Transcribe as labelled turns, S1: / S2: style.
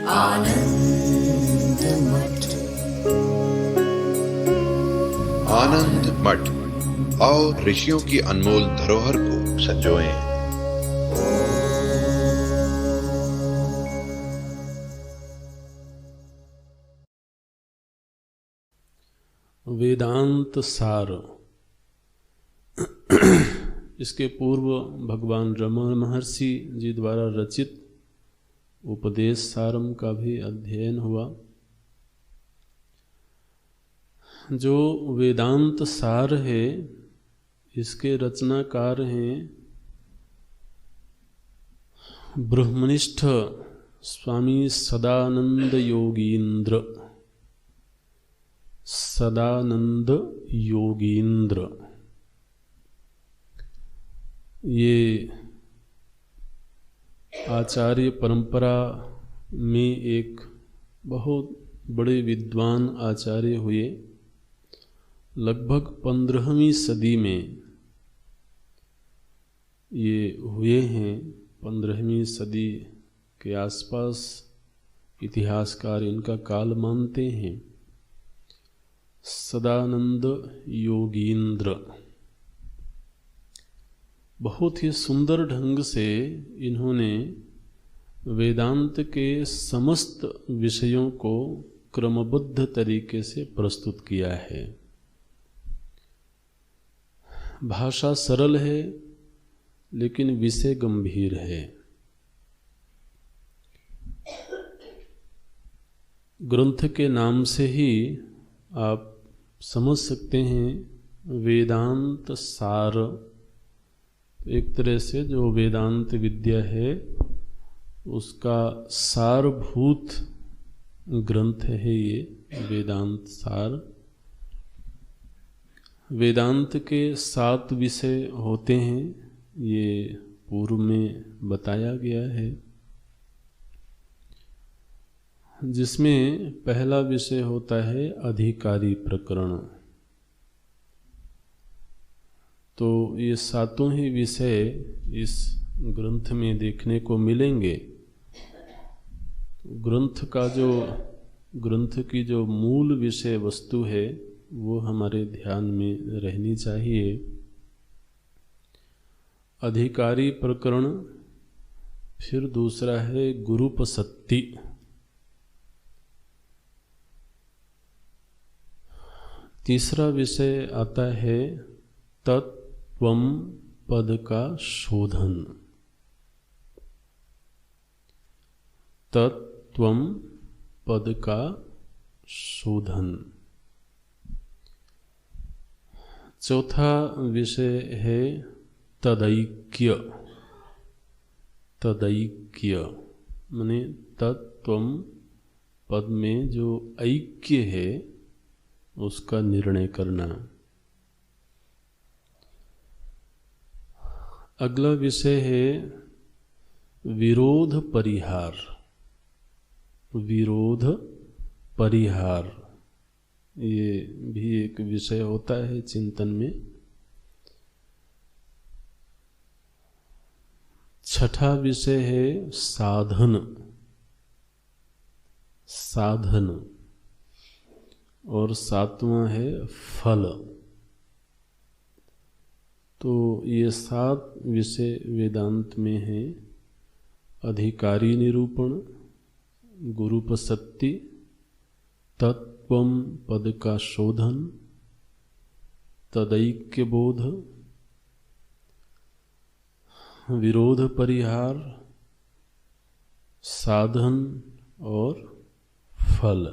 S1: आनंद मठ।
S2: आनंद मठ और ऋषियों की अनमोल धरोहर को संजोएं।
S3: वेदांत सार। इसके पूर्व भगवान रमण महर्षि जी द्वारा रचित उपदेश सारम का भी अध्ययन हुआ। जो वेदांत सार है इसके रचनाकार हैं ब्रह्मनिष्ठ स्वामी सदानंद योगींद्र। सदानंद योगींद्र ये आचार्य परंपरा में एक बहुत बड़े विद्वान आचार्य हुए। लगभग 15वीं सदी में ये हुए हैं। 15वीं सदी के आसपास इतिहासकार इनका काल मानते हैं। सदानंद योगींद्र बहुत ही सुंदर ढंग से इन्होंने वेदांत के समस्त विषयों को क्रमबद्ध तरीके से प्रस्तुत किया है। भाषा सरल है लेकिन विषय गंभीर है। ग्रंथ के नाम से ही आप समझ सकते हैं वेदांत सार। एक तरह से जो वेदांत विद्या है उसका सारभूत ग्रंथ है ये वेदांत सार। वेदांत के 7 विषय होते हैं, ये पूर्व में बताया गया है, जिसमें पहला विषय होता है अधिकारी प्रकरण। तो ये 7 ही विषय इस ग्रंथ में देखने को मिलेंगे। ग्रंथ की जो मूल विषय वस्तु है वो हमारे ध्यान में रहनी चाहिए। अधिकारी प्रकरण, फिर दूसरा है गुरुपसत्ति, तीसरा विषय आता है तत्त्वम पद का शोधन। तत्त्वम पद का शोधन। चौथा विषय है तदैक्य। तदैक्य माने तत्त्वम पद में जो ऐक्य है उसका निर्णय करना। अगला विषय है विरोध परिहार। विरोध परिहार ये भी एक विषय होता है चिंतन में। छठा विषय है साधन। साधन और 7वां है फल। तो ये 7 विषय वेदांत में हैं। अधिकारी निरूपण, गुरुपसत्ति, तत्त्वम पद का शोधन, तदैक्य बोध, विरोध परिहार, साधन और फल।